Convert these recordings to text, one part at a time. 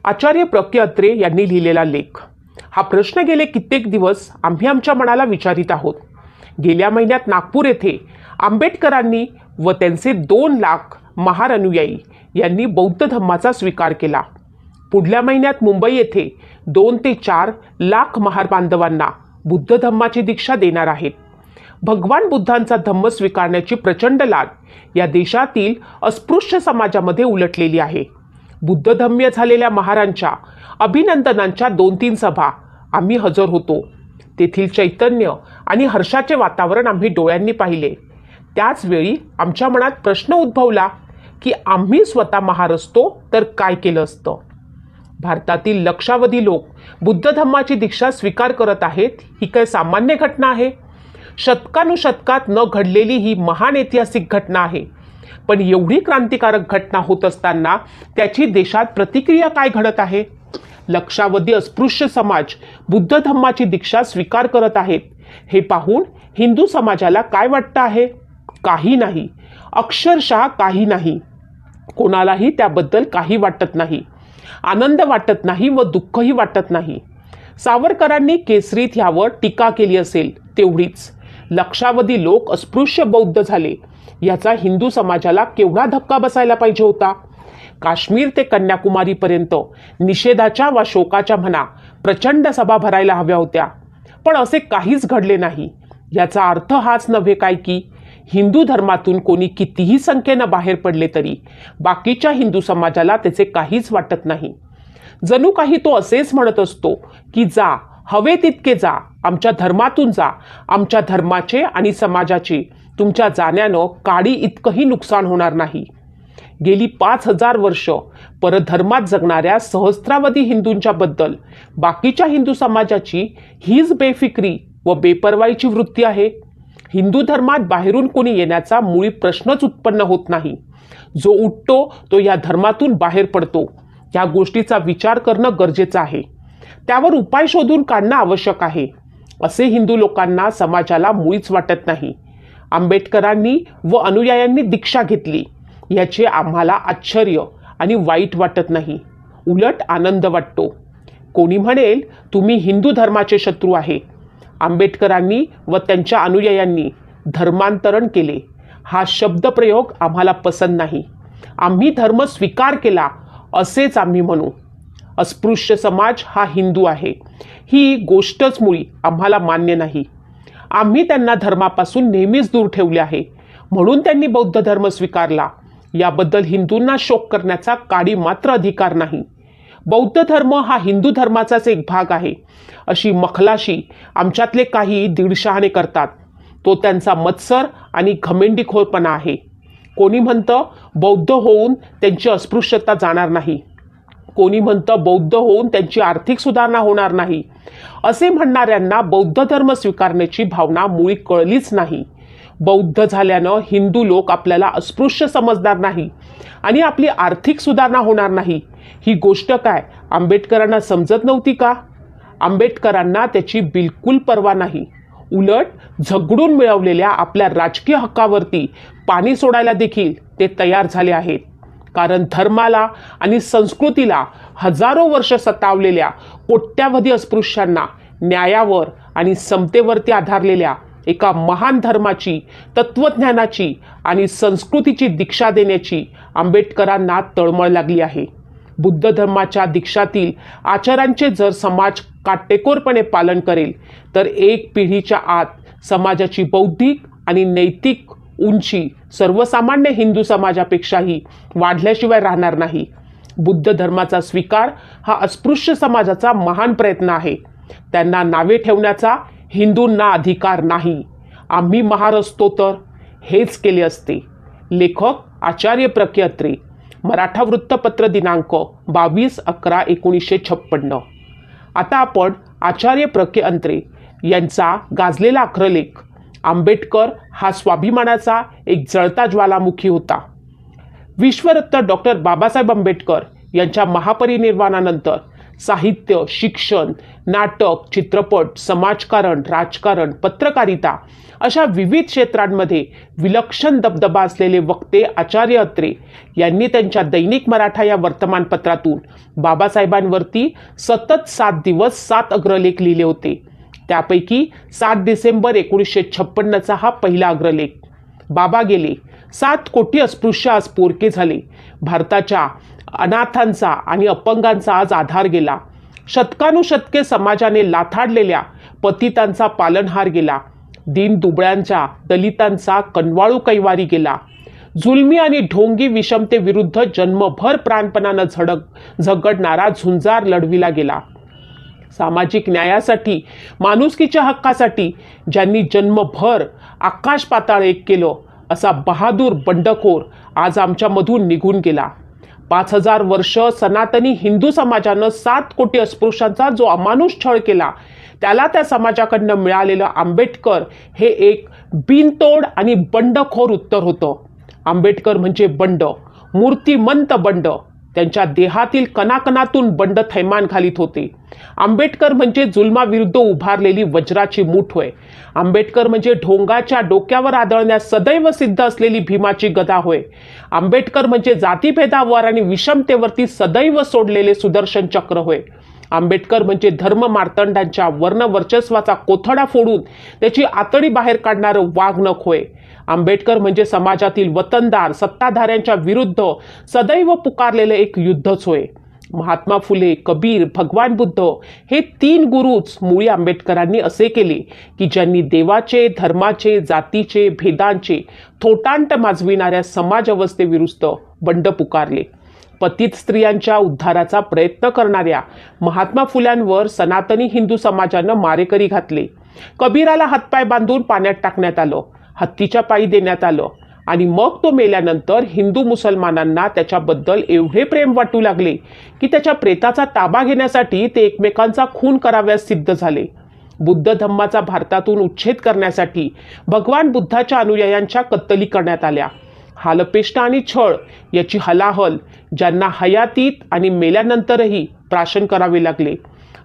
आचार्य प्रके अत्रे यांनी लिहिलेला लेख. हा प्रश्न गेले कित्येक दिवस आम्ही आमच्या मनाला विचारित आहोत. गेल्या महिन्यात नागपूर येथे आंबेडकरांनी व त्यांचे 2 लाख महार अनुयायी यांनी बौद्ध धम्माचा स्वीकार केला. पुढल्या महिन्यात मुंबई येथे 2 ते 4 लाख महार बांधवांना बुद्ध धम्माची दीक्षा देणार आहेत. भगवान बुद्धांचा धम्म स्वीकारण्याची प्रचंड लाट या देशातील अस्पृश्य समाजामध्ये उलटलेली आहे. बुद्ध धम्य झालेल्या महारांच्या अभिनंदनांच्या 2-3 सभा आम्ही हजर होतो. तेथील चैतन्य आणि हर्षाचे वातावरण आम्ही डोळ्यांनी पाहिले. त्याच वेळी आमच्या मनात प्रश्न उद्भवला की आम्ही स्वतः महार असतो तर काय केलं असतं. भारतातील लक्षावधी लोक बुद्ध धम्माची दीक्षा स्वीकार करत आहेत ही काय सामान्य घटना आहे? शतकानुशतकात न घडलेली ही महान ऐतिहासिक घटना आहे. पण एवढी क्रांतिकारक घटना होत असताना त्याची देशात प्रतिक्रिया काय घडत आहे? लक्षावधी अस्पृश्य समाज बुद्ध धम्माची दीक्षा स्वीकार करत आहेत हे पाहून हिंदू समाजाला काय वाटतं आहे? काही नाही, अक्षरशः काही नाही. कोणालाही त्याबद्दल काही वाटत नाही. आनंद वाटत नाही व दुःखही वाटत नाही. सावरकरांनी केसरीत ह्यावर टीका केली असेल तेवढीच. लक्षावधी लोक अस्पृश्य बौद्ध झाले याचा हिंदू समाजाला केवढा धक्का बसायला पाहिजे होता. काश्मीर ते कन्याकुमारीपर्यंत निषेधाच्या वा शोकाच्या म्हणा प्रचंड सभा भरायला हव्या होत्या. पण असे काहीच घडले नाही. याचा अर्थ हाच नव्हे काय की हिंदू धर्मातून कोणी कितीही संख्येनं बाहेर पडले तरी बाकीच्या हिंदू समाजाला त्याचे काहीच वाटत नाही. जणू काही तो असेच म्हणत असतो की जा, हवे तितके जा, आमच्या धर्मातून जा. आमच्या धर्माचे आणि समाजाचे तुमच्या जाण्यानं काडी इतकंही नुकसान होणार नाही. गेली 5000 वर्ष परधर्मात जगणाऱ्या सहस्रावधी हिंदूंच्या बद्दल बाकीच्या हिंदू समाजाची हीच बेफिक्री व बेपर्वाईची वृत्ती आहे. हिंदू धर्मात बाहेरून कोणी येण्याचा मुळी प्रश्नच उत्पन्न होत नाही. जो उठतो तो या धर्मातून बाहेर पडतो. या गोष्टीचा विचार करणं गरजेचं आहे. त्यावर उपाय शोधून काढणं आवश्यक आहे. असे हिंदू लोकांना समाजाला मुळीच वाटत नाही. आंबेडकरांनी व अनुयायांनी दीक्षा घेतली याचे आम्हाला आश्चर्य आणि वाईट वाटत नाही, उलट आनंद वाटतो. कोणी म्हणेल तुम्ही हिंदू धर्माचे शत्रू आहे. आंबेडकरांनी व त्यांच्या अनुयायांनी धर्मांतरण केले हा शब्दप्रयोग आम्हाला पसंत नाही. आम्ही धर्म स्वीकार केला असेच आम्ही म्हणू. अस्पृश्य समाज हा हिंदू आहे ही गोष्टच मुळी आम्हाला मान्य नाही. आम्ही त्यांना धर्मापासून नेहमीच दूर ठेवले आहे म्हणून त्यांनी बौद्ध धर्म स्वीकारला. याबद्दल हिंदूंना शोक करण्याचा काडी मात्र अधिकार नाही. बौद्ध धर्म हा हिंदू धर्माचाच एक भाग आहे अशी मखलाशी आमच्यातले काही दीडशहाणे करतात. तो त्यांचा मत्सर आणि घमेंडीखोरपणा आहे. कोणी म्हणतं बौद्ध होऊन त्यांची अस्पृश्यता जाणार नाही. कोणी म्हणतं बौद्ध होऊन त्यांची आर्थिक सुधारणा होणार नाही. असे म्हणणाऱ्यांना बौद्ध धर्म स्वीकारण्याची भावना मुळी कळलीच नाही. बौद्ध झाल्यानं हिंदू लोक आपल्याला अस्पृश्य समजणार नाही आणि आपली आर्थिक सुधारणा होणार नाही ही गोष्ट काय आंबेडकरांना समजत नव्हती का? आंबेडकरांना त्याची बिलकुल पर्वा नाही. उलट झगडून मिळवलेल्या आपल्या राजकीय हक्कावरती पाणी सोडायला देखील ते तयार झाले आहेत. कारण धर्माला आणि संस्कृतीला हजारो वर्ष सतावलेल्या कोट्यावधी अस्पृश्यांना न्यायावर आणि समतेवरती आधारलेल्या एका महान धर्माची, तत्वज्ञानाची आणि संस्कृतीची दीक्षा देण्याची आंबेडकरांना तळमळ लागली आहे. बुद्ध धर्माच्या दीक्षातील आचारांचे जर समाज काटेकोरपणे पालन करेल तर एक पिढीच्या आत समाजाची बौद्धिक आणि नैतिक उंची सर्वसामान्य हिंदू समाजापेक्षाही वाढल्याशिवाय राहणार नाही. बुद्ध धर्माचा स्वीकार हा अस्पृश्य समाजाचा महान प्रयत्न आहे. त्यांना नावे ठेवण्याचा हिंदूंना अधिकार नाही. आम्ही महार असतो तर हेच केले असते. लेखक आचार्य प्रके अत्रे, मराठा वृत्तपत्र, दिनांक 22/11/1956. आता आपण आचार्य प्रके अत्रे यांचा गाजलेला अख्रलेख आंबेडकर हा स्वाभिमानाचा एक जळता ज्वालामुखी होता. विश्वरत्न डॉक्टर बाबासाहेब आंबेडकर यांच्या महापरिनिर्वाणानंतर साहित्य, शिक्षण, नाटक, चित्रपट, समाजकारण, राजकारण, पत्रकारिता अशा विविध क्षेत्रांमध्ये विलक्षण दबदबा असलेले वक्ते आचार्य अत्रे यांनी त्यांच्या दैनिक मराठा या वर्तमानपत्रातून बाबासाहेबांवरती सतत 7 दिवस 7 अग्रलेख लिहिले होते. त्यापैकी 7 डिसेंबर 1956चा हा पहिला अग्रलेख. बाबा गेले, 7 कोटी अस्पृश्य आज पोरके झाले, भारताच्या अनाथांचा आणि अपंगांचा आज आधार गेला, शतकानुशतके समाजाने लाथाडलेल्या पतितांचा पालनहार गेला, दीन दुबळ्यांच्या दलितांचा कनवाळू कैवारी गेला, जुलमी आणि ढोंगी विषमतेविरुद्ध जन्मभर प्राणपणानं झगडणारा झुंजार लढविला गेला. सामाजिक न्यायासाठी, माणुसकीच्या हक्कासाठी ज्यांनी जन्मभर आकाश पाताळ एक केलं असा बहादूर बंडखोर आज आमच्यामधून निघून गेला. 5000 वर्ष सनातनी हिंदू समाजानं 7 कोटी अस्पृश्यांचा जो अमानुष छळ केला त्याला त्या समाजाकडनं मिळालेलं आंबेडकर हे एक बिनतोड आणि बंडखोर उत्तर होतं. आंबेडकर म्हणजे बंड, मूर्तिमंत बंड, त्यांच्या देहातील कणाकणातून बंड थैमान घालीत होते. आंबेडकर म्हणजे जुलमाविरुद्ध उभारलेली वज्राची मूठ होय. आंबेडकर म्हणजे ढोंगाच्या डोक्यावर आदळण्यास सदैव सिद्ध असलेली भीमाची गदा होय. आंबेडकर म्हणजे जातीभेदावर आणि विषमतेवरती सदैव सोडलेले सुदर्शन चक्र होय. आंबेडकर म्हणजे धर्म मार्तंडांच्या वर्णवर्चस्वाचा कोथळा फोडून त्याची आतडी बाहेर काढणारं वाघनख होय. आंबेडकर म्हणजे समाजातील वतनदार सत्ताधाऱ्यांच्या विरुद्ध सदैव पुकारलेलं एक युद्धच होय. महात्मा फुले, कबीर, भगवान बुद्ध हे 3 गुरुच मुळी आंबेडकरांनी असे केले की ज्यांनी देवाचे, धर्माचे, जातीचे, भेदांचे थोटांट माजविणाऱ्या समाज अवस्थेविरुद्ध बंड पुकारले. पतित स्त्रियांच्या उद्धाराचा प्रयत्न करणाऱ्या महात्मा फुल्यांवर सनातनी हिंदू समाजानं मारेकरी घातले. कबीराला हातपाय बांधून पाण्यात टाकण्यात आलं, हत्तीच्या पायी देण्यात आलं आणि मग तो मेल्यानंतर हिंदू मुसलमानांना त्याच्याबद्दल एवढे प्रेम वाटू लागले की त्याच्या प्रेताचा ताबा घेण्यासाठी ते एकमेकांचा खून कराव्यास सिद्ध झाले. बुद्ध धम्माचा भारतातून उच्छेद करण्यासाठी भगवान बुद्धाच्या अनुयायांच्या कत्तली करण्यात आल्या. हालपेष्ट आणि छळ याची हलाहल ज्यांना हयातीत आणि मेल्यानंतरही प्राशन करावे लागले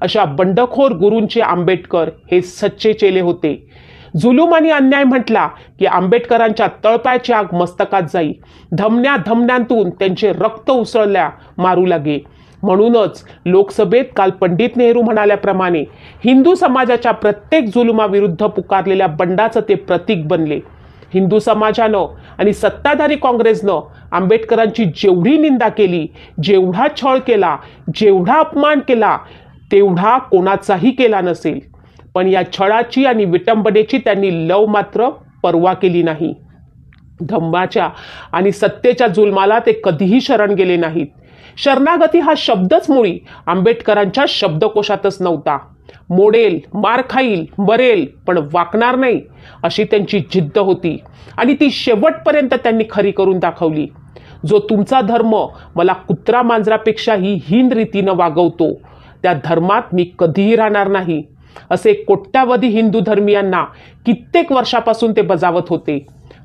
अशा बंडखोर गुरूंचे आंबेडकर हे सच्चे चेले होते. जुलूम आणि अन्याय म्हटला की आंबेडकरांच्या तळपायाची आग मस्तकात जाई, धमन्या धमन्यांतून त्यांचे रक्त उसळल्या मारू लागे. म्हणूनच लोकसभेत काल पंडित नेहरू म्हणाल्याप्रमाणे हिंदू समाजाच्या प्रत्येक जुलुमाविरुद्ध पुकारलेल्या बंडाचं ते प्रतीक बनले. हिंदू समाजानं आणि सत्ताधारी काँग्रेसनं आंबेडकरांची जेवढी निंदा केली, जेवढा छळ केला, जेवढा अपमान केला तेवढा कोणाचाही केला नसेल. पण या छळाची आणि विटंबनेची त्यांनी लव मात्र पर्वा केली नाही. धम्माच्या आणि सत्तेच्या जुलमाला ते कधीही शरण गेले नाहीत. शरणागती हा शब्दच मुळी आंबेडकरांच्या शब्दकोशातच नव्हता. मोडेल, मार खाईल, मरेल पण वाकणार नाही अशी त्यांची जिद्द होती आणि ती शेवटपर्यंत त्यांनी खरी करून दाखवली. जो तुमचा धर्म मला कुत्रा मांजरापेक्षाही हीन रीतीनं वागवतो त्या धर्मात मी कधीही राहणार नाही असे कोट्यावधी हिंदू धर्मीयांना कित्येक वर्षापासून ते बजावत होते.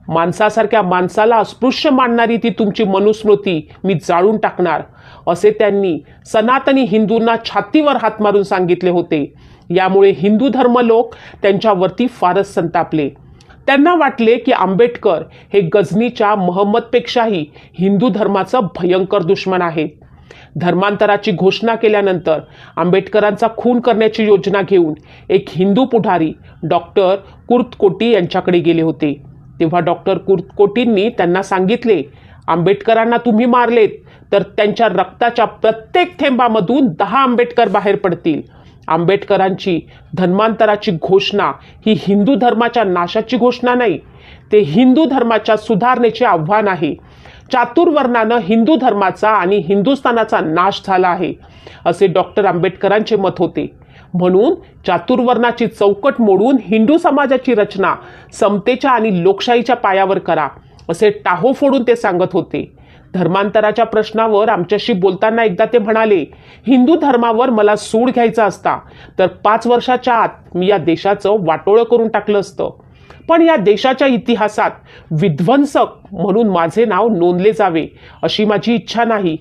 माणसासारख्या माणसाला अस्पृश्य मानणारी ती तुमची मनुस्मृती मी जाळून टाकणार असे त्यांनी सनातनी हिंदूंना छातीवर हात मारून सांगितले होते. यामुळे हिंदू धर्म लोक त्यांच्यावरती फारच संतापले. त्यांना वाटले की आंबेडकर हे गझनीच्या महम्मदपेक्षाही हिंदू धर्माचं भयंकर दुश्मन आहेत. धर्मांतराची घोषणा केल्यानंतर आंबेडकरांचा खून करण्याची योजना घेऊन एक हिंदू पुढारी डॉक्टर कुर्तकोटी यांच्याकडे गेले होते. तेव्हा डॉक्टर कुर्तकोटींनी त्यांना सांगितले, आंबेडकरांना तुम्ही मारलेत तर त्यांच्या रक्ताच्या प्रत्येक थेंबामधून 10 आंबेडकर बाहेर पडतील. आंबेडकरांची धर्मांतराची घोषणा ही हिंदू धर्माच्या नाशाची घोषणा नाही, ते हिंदू धर्माच्या सुधारणेचे आव्हान आहे. चातुर्वर्णानं हिंदू धर्माचा आणि हिंदुस्थानाचा नाश झाला आहे असे डॉक्टर आंबेडकरांचे मत होते. म्हणून चातुर्वर्णाची चौकट मोडून हिंदू समाजाची रचना समतेच्या आणि लोकशाहीच्या पायावर करा असे टाहो फोडून ते सांगत होते. धर्मांतराच्या प्रश्नावर आमच्याशी बोलताना एकदा ते म्हणाले, हिंदू धर्मावर मला सूड घ्यायचा असता तर 5 वर्षाच्या आत मी या देशाचं वाटोळं करून टाकलं असतं. पण या देशाच्या इतिहासात विध्वंसक म्हणून माझे नाव नोंदले जावे अशी माझी इच्छा नाही.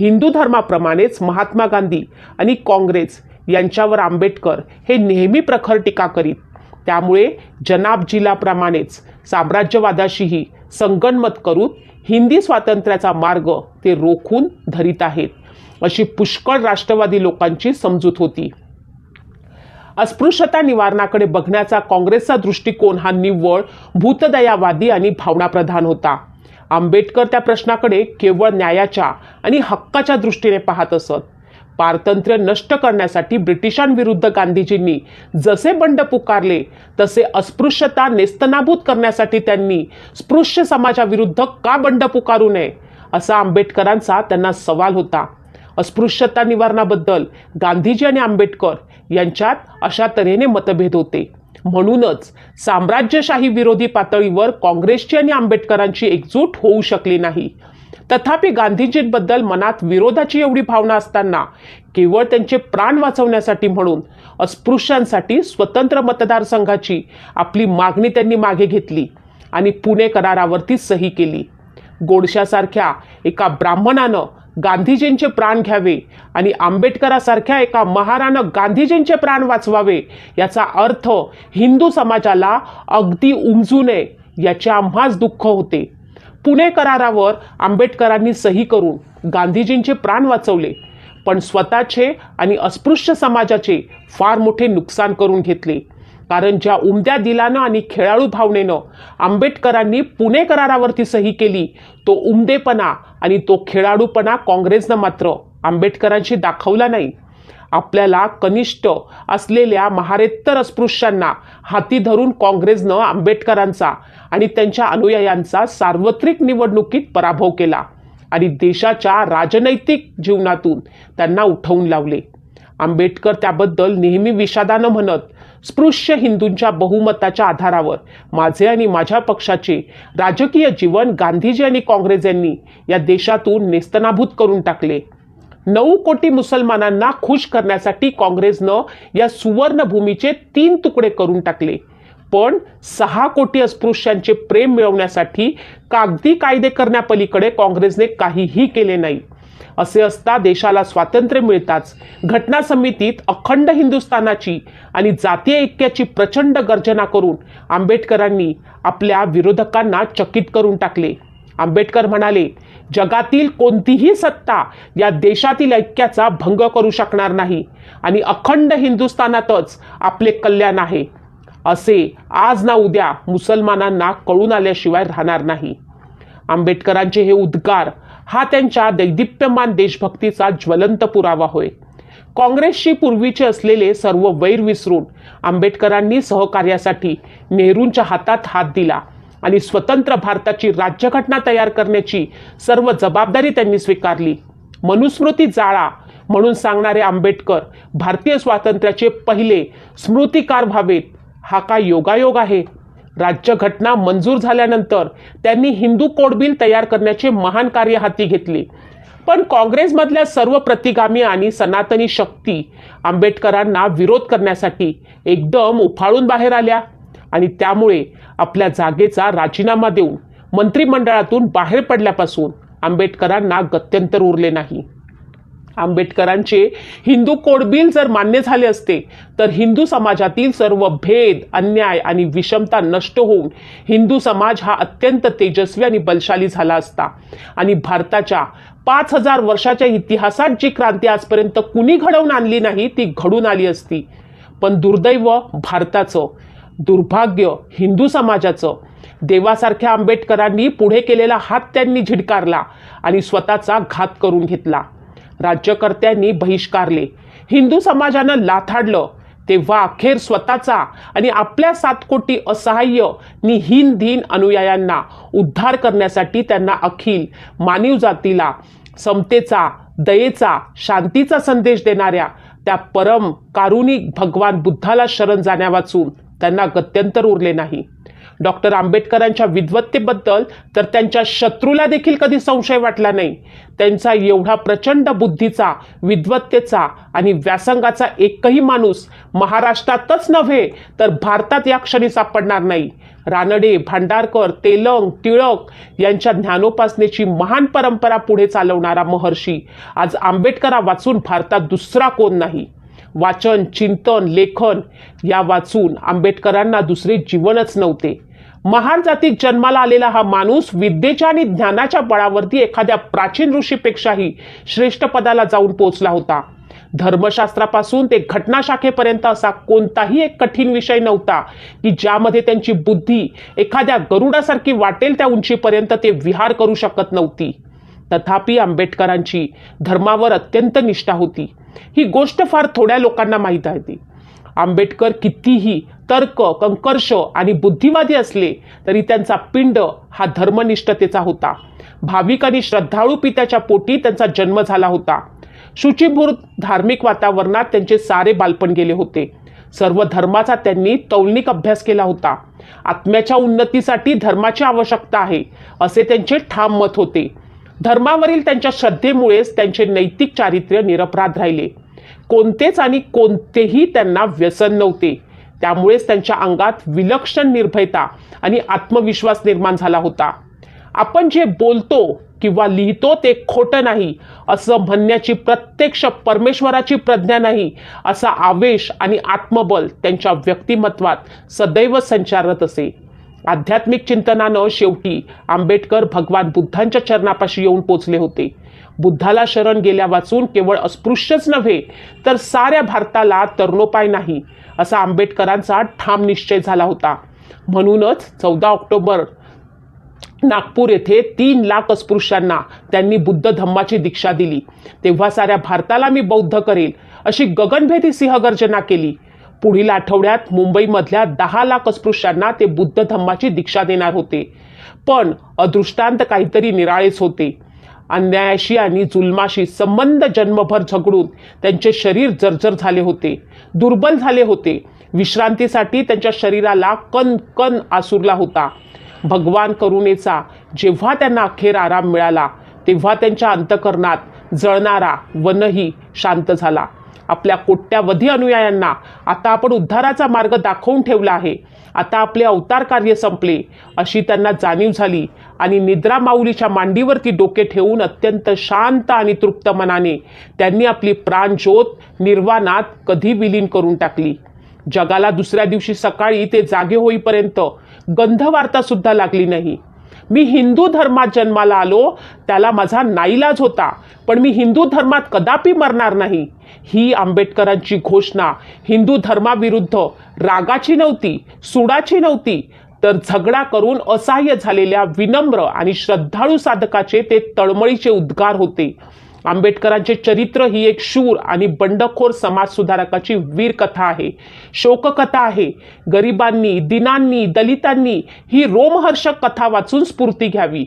हिंदू धर्माप्रमाणेच महात्मा गांधी आणि काँग्रेस यांच्यावर आंबेडकर हे नेहमी प्रखर टीका करीत. त्यामुळे जनाबजीलाप्रमाणेच साम्राज्यवादाशीही संगनमत करून हिंदी स्वातंत्र्याचा मार्ग ते रोखून धरीत आहेत, अशी पुष्कळ राष्ट्रवादी लोकांची समजूत होती. अस्पृश्यता निवारणाकडे बघण्याचा काँग्रेसचा दृष्टिकोन हा निव्वळ भूतदयावादी आणि भावनाप्रधान होता. आंबेडकर त्या प्रश्नाकडे केवळ न्यायाच्या आणि हक्काच्या दृष्टीने पाहत असत. पारतंत्र्य नष्ट करण्यासाठी ब्रिटिशांविरुद्ध गांधीजींनी जसे बंड पुकारले तसे अस्पृश्यता नेस्तनाबूत करण्यासाठी त्यांनी स्पृश्य समाजाविरुद्ध का बंड पुकारू नये, असा आंबेडकरांचा त्यांना सवाल होता. अस्पृश्यता निवारणाबद्दल गांधीजी आणि आंबेडकर यांच्यात अशा तऱ्हेने मतभेद होते. म्हणूनच साम्राज्यशाही विरोधी पातळीवर काँग्रेसची आणि आंबेडकरांची एकजूट होऊ शकली नाही. तथापि गांधीजींबद्दल मनात विरोधाची एवढी भावना असताना केवळ त्यांचे प्राण वाचवण्यासाठी म्हणून अस्पृश्यांसाठी स्वतंत्र मतदारसंघाची आपली मागणी त्यांनी मागे घेतली आणि पुणे करारावरती सही केली. गोडशासारख्या एका ब्राह्मणानं गांधीजींचे प्राण घ्यावे आणि आंबेडकरासारख्या एका महारानं गांधीजींचे प्राण वाचवावे, याचा अर्थ हिंदू समाजाला अगदी उमजू नये याचे आम्हास दुःख होते. पुणे करारावर आंबेडकरांनी सही करून गांधीजींचे प्राण वाचवले, पण स्वतःचे आणि अस्पृश्य समाजाचे फार मोठे नुकसान करून घेतले. कारण ज्या उमद्या दिलानं आणि खेळाडू भावनेनं आंबेडकरांनी पुणे करारावरती सही केली, तो उमदेपणा आणि तो खेळाडूपणा काँग्रेसनं मात्र आंबेडकरांशी दाखवला नाही. आपल्याला कनिष्ठ असलेल्या महारेत्तर अस्पृश्यांना हाती धरून काँग्रेसनं आंबेडकरांचा आणि त्यांच्या अनुयायांचा सार्वत्रिक निवडणुकीत पराभव केला आणि देशाच्या राजनैतिक जीवनातून त्यांना उठवून लावले. आंबेडकर त्याबद्दल नेहमी विषादानं म्हणत, स्पृश्य हिंदूंच्या बहुमताच्या आधारावर माझे आणि माझ्या पक्षाचे राजकीय जीवन गांधीजी आणि काँग्रेस यांनी या देशातून नेस्तनाभूत करून टाकले. 9 कोटी मुसलमानांना खुश करण्यासाठी काँग्रेसनं या सुवर्ण भूमीचे 3 तुकडे करून टाकले, पण 6 कोटी अस्पृश्यांचे प्रेम मिळवण्यासाठी कागदी कायदे करण्यापलीकडे काँग्रेसने काहीही केले नाही. असे असता देशाला स्वातंत्र्य मिळताच घटना समितीत अखंड हिंदुस्थानाची आणि जातीय ऐक्याची प्रचंड गर्जना करून आंबेडकरांनी आपल्या विरोधकांना चकित करून टाकले. आंबेडकर म्हणाले, जगातील कोणतीही सत्ता या देशातील ऐक्याचा भंग करू शकणार नाही आणि अखंड हिंदुस्थानातच आपले कल्याण आहे, असे आज ना उद्या मुसलमानांना कळून आल्याशिवाय राहणार नाही. आंबेडकरांचे हे उद्गार हा त्यांच्या दैदिप्यमान देशभक्तीचा ज्वलंत पुरावा होय. काँग्रेसशी पूर्वीचे असलेले सर्व वैर विसरून आंबेडकरांनी सहकार्यासाठी नेहरूंच्या हातात हात दिला आणि स्वतंत्र भारताची राज्यघटना तयार करण्याची सर्व जबाबदारी त्यांनी स्वीकारली. मनुस्मृती जाळा म्हणून सांगणारे आंबेडकर भारतीय स्वातंत्र्याचे पहिले स्मृतिकार व्हावेत, हा काय योगायोग आहे. राज्यघटना मंजूर झाल्यानंतर त्यांनी हिंदू कोड बिल तयार करण्याचे महान कार्य हाती घेतले, पण काँग्रेसमधल्या सर्व प्रतिगामी आणि सनातनी शक्ती आंबेडकरांना विरोध करण्यासाठी एकदम उफाळून बाहेर आल्या आणि त्यामुळे आपल्या जागेचा राजीनामा देऊन मंत्रिमंडळातून बाहेर पडल्यापासून आंबेडकरांना गत्यंतर उरले नाही. आंबेडकरांचे हिंदू कोड बिल जर मान्य झाले असते तर हिंदू समाजातील सर्व भेद, अन्याय आणि विषमता नष्ट होऊन हिंदू समाज हा अत्यंत तेजस्वी आणि बलशाली झाला असता आणि भारताच्या 5000 वर्षाच्या इतिहासात जी क्रांती आजपर्यंत कुणी घडवून आणली नाही ती घडून आली असती. पण दुर्दैव भारताचं, दुर्भाग्य हिंदू समाजाचं, देवासारख्या आंबेडकरांनी पुढे केलेला हात त्यांनी झिडकारला आणि स्वतःचा घात करून घेतला. राज्यकर्त्यांनी बहिष्कारले, हिंदू समाजानं लाथाडलं, तेव्हा अखेर स्वतःचा आणि आपल्या 7 कोटी असहाय्य निहीन अनुयायांना उद्धार करण्यासाठी त्यांना अखिल मानव जातीला समतेचा, दयेचा, शांतीचा संदेश देणाऱ्या त्या परम कारुणिक भगवान बुद्धाला शरण जाण्या वाचून त्यांना गत्यंतर उरले नाही. डॉक्टर आंबेडकरांच्या विद्वत्तेबद्दल तर त्यांच्या शत्रूला देखील कधी संशय वाटला नाही. त्यांचा एवढा प्रचंड बुद्धीचा, विद्वत्तेचा आणि व्यासंगाचा एकही माणूस महाराष्ट्रातच नव्हे तर भारतात या क्षणी सापडणार नाही. रानडे, भांडारकर, तेलंग, टिळक यांच्या ज्ञानोपासनेची महान परंपरा पुढे चालवणारा महर्षी आज आंबेडकरा वाचून भारतात दुसरा कोण नाही. वाचन, चिंतन, लेखन या वाचून आंबेडकरांना दुसरे जीवनच नव्हते. महार जातीत जन्माला आलेला हा माणूस विद्येच्या आणि ज्ञानाच्या बळावरती एखाद्या प्राचीन ऋषीपेक्षाही श्रेष्ठ पदाला जाऊन पोहोचला होता. धर्मशास्त्रापासून ते घटनाशाखेपर्यंत असा कोणताही एक कठीण विषय नव्हता की ज्यामध्ये त्यांची बुद्धी एखाद्या गरुडासारखी वाटेल त्या उंचीपर्यंत ते विहार करू शकत नव्हती. तथापि आंबेडकरांची धर्मावर अत्यंत निष्ठा होती. ही गोष्ट फार थोड्या लोकांना माहीत आहे. आंबेडकर कितीही तर्क, कंकर्ष आणि बुद्धिवादी असले तरी त्यांचा पिंड हा धर्मनिष्ठतेचा होता. भाविक आणि श्रद्धाळू पित्याच्या पोटी त्यांचा जन्म झाला होता. शुचिभूत धार्मिक वातावरणात त्यांचे सारे बालपण गेले होते. सर्व धर्माचा त्यांनी तौलनिक अभ्यास केला होता. आत्म्याच्या उन्नतीसाठी धर्माची आवश्यकता आहे असे त्यांचे ठाम मत होते. धर्मावरील त्यांच्या श्रद्धेमुळेच त्यांचे नैतिक चारित्र्य निरपराध राहिले. कोणतेच आणि कोणतेही त्यांना व्यसन नव्हते. त्यामुळेच त्यांच्या अंगात विलक्षण निर्भयता आणि आत्मविश्वास निर्माण झाला होता. आपण जे बोलतो किंवा लिहितो ते खोटं नाही असं म्हणण्याची प्रत्यक्ष परमेश्वराची प्रज्ञा नाही असा आवेश आणि आत्मबल त्यांच्या व्यक्तिमत्वात सदैव संचारत असे. आध्यात्मिक चिंतनानं शेवटी आंबेडकर भगवान बुद्धांच्या चरणापाशी येऊन पोचले होते. बुद्धाला शरण गेल्या वाचून केवळ अस्पृश्यच नव्हे तर साऱ्या भारताला तरणोपाय नाही असा आंबेडकरांचा ठाम निश्चय झाला होता. म्हणूनच 14 ऑक्टोबर नागपूर येथे 3 लाख अस्पृश्यांना त्यांनी बुद्ध धम्माची दीक्षा दिली. तेव्हा साऱ्या भारताला मी बौद्ध करेल अशी गगनभेदी सिंहगर्जना केली. पुढील आठवड्यात मुंबईमधल्या 10 लाख अस्पृश्यांना ते बुद्ध धम्माची दीक्षा देणार होते. पण अदृष्टांत काहीतरी निराळेच होते. अन्यायाशी आणि जुलमाशी संबंध जन्मभर झगडून त्यांचे शरीर जर्जर झाले होते, दुर्बल झाले होते. विश्रांतीसाठी त्यांच्या शरीराला कण कण आसुरला होता. भगवान करुणेचा जेव्हा त्यांना अखेर आराम मिळाला तेव्हा त्यांच्या अंतःकरणात जळणारा वनही शांत झाला. आपल्या कोट्यावधी अनुयायांना आता आपण उद्धाराचा मार्ग दाखवून ठेवला आहे. आता आपले अवतार कार्य संपले अशी त्यांना जाणीव झाली आणि निद्रा माऊलीच्या मांडीवरती डोके ठेवून अत्यंत शांत आणि तृप्त मनाने त्यांनी आपली प्राणज्योत निर्वाणात कधी विलीन करून टाकली. जगाला दुसऱ्या दिवशी सकाळी ते जागे होईपर्यंत गंधवार्ता सुद्धा लागली नाही. मी हिंदू धर्मात जन्माला आलो त्याला माझा नाईलाज होता, पण मी हिंदू धर्मात कदापि मरणार नाही. ही आंबेडकरांची घोषणा हिंदू धर्माविरुद्ध रागाची नव्हती, सुडाची नव्हती, तर झगडा करून असहाय्य झालेल्या विनम्र आणि श्रद्धाळू साधकाचे ते तळमळीचे उद्गार होते. आंबेडकरांचे चरित्र ही एक शूर आणि बंडखोर समाजसुधारकाची वीर कथा आहे, शोककथा आहे. गरिबांनी, दीनांनी, दलितांनी ही रोमहर्षक कथा वाचून स्फूर्ती घ्यावी.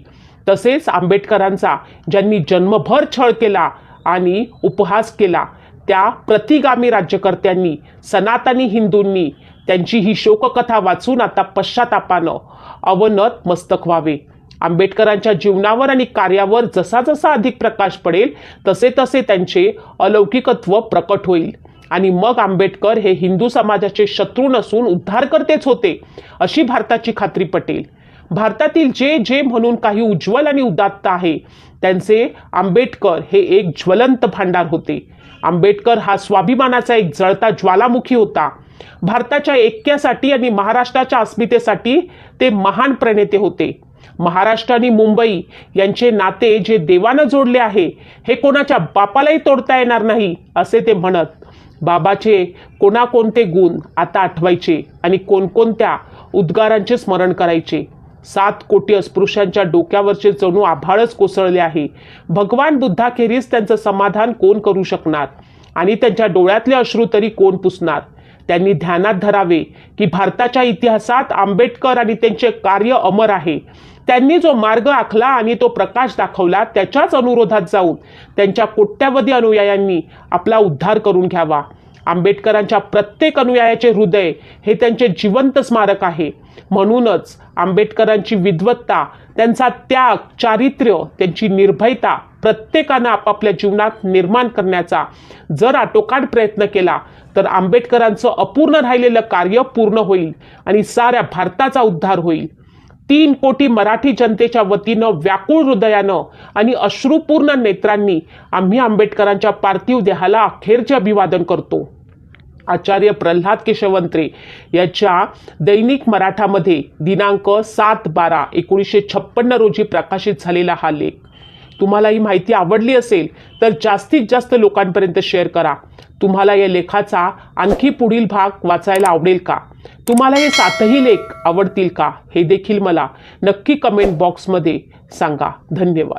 तसेच आंबेडकरांचा ज्यांनी जन्मभर छळ केला आणि उपहास केला त्या प्रतिगामी राज्यकर्त्यांनी, सनातनी हिंदूंनी त्यांची ही शोककथा वाचून आता पश्चातापानं अवनत मस्तक व्हावे. आंबेडकरांच्या जीवनावर आणि कार्यावर जसा जसा अधिक प्रकाश पडेल तसे तसे त्यांचे अलौकिकत्व प्रकट होईल आणि मग आंबेडकर हे हिंदू समाजाचे शत्रू नसून उद्धारकर्तेच होते अशी भारताची खात्री पटेल. भारतातील जे जे म्हणून काही उज्ज्वल आणि उदात्त आहे त्यांचे आंबेडकर हे एक ज्वलंत भांडार होते. आंबेडकर हा स्वाभिमानाचा एक जळता ज्वालामुखी होता. भारताच्या ऐक्यासाठी आणि महाराष्ट्राच्या अस्मितेसाठी ते महान प्रणेते होते. महाराष्ट्र आणि मुंबई यांचे नाते जे देवानं जोडले आहे हे कोणाच्या बापालाही तोडता येणार नाही असे ते म्हणत. बाबाचे कोणते गुण आता आठवायचे आणि कोणकोणत्या उद्गारांचे स्मरण करायचे. 7 कोटी अस्पृश्यांच्या डोक्यावरचे जणू आभाळच कोसळले आहे. भगवान बुद्धाखेरीज त्यांचं समाधान कोण करू शकणार आणि त्यांच्या डोळ्यातले अश्रू तरी कोण पुसणार. त्यांनी ध्यानात धरावे की भारताच्या इतिहासात आंबेडकर आणि त्यांचे कार्य अमर आहे. त्यांनी जो मार्ग आखला आणि तो प्रकाश दाखवला त्याच्याच अनुरोधात जाऊन त्यांच्या कोट्यावधी अनुयायांनी आपला उद्धार करून घ्यावा. आंबेडकरांच्या प्रत्येक अनुयायाचे हृदय हे त्यांचे जिवंत स्मारक आहे. म्हणूनच आंबेडकरांची विद्वत्ता, त्यांचा त्याग, चारित्र्य, त्यांची निर्भयता प्रत्येकानं आपापल्या जीवनात निर्माण करण्याचा जर आटोकाट प्रयत्न केला तर आंबेडकरांचं अपूर्ण राहिलेलं कार्य पूर्ण होईल आणि साऱ्या भारताचा उद्धार होईल. 3 कोटी मराठी जनतेच्या वतीनं व्याकुळ हृदयानं आणि अश्रुपूर्ण नेत्रांनी आम्ही आंबेडकरांच्या पार्थिव देहाला अखेरचे अभिवादन करतो. आचार्य प्रल्हाद केशवंत्रे याच्या दैनिक मराठामध्ये दिनांक 7/12/1956 रोजी प्रकाशित झालेला हा लेख. तुम्हाला ही माहिती आवडली असेल तर जास्तीत जास्त लोकांपर्यंत शेअर करा. तुम्हाला या लेखाचा आणखी पुढील भाग वाचायला आवडेल का? तुम्हाला हे 7ही लेख आवडतील का? हे देखील मला नक्की कमेंट बॉक्समध्ये सांगा. धन्यवाद.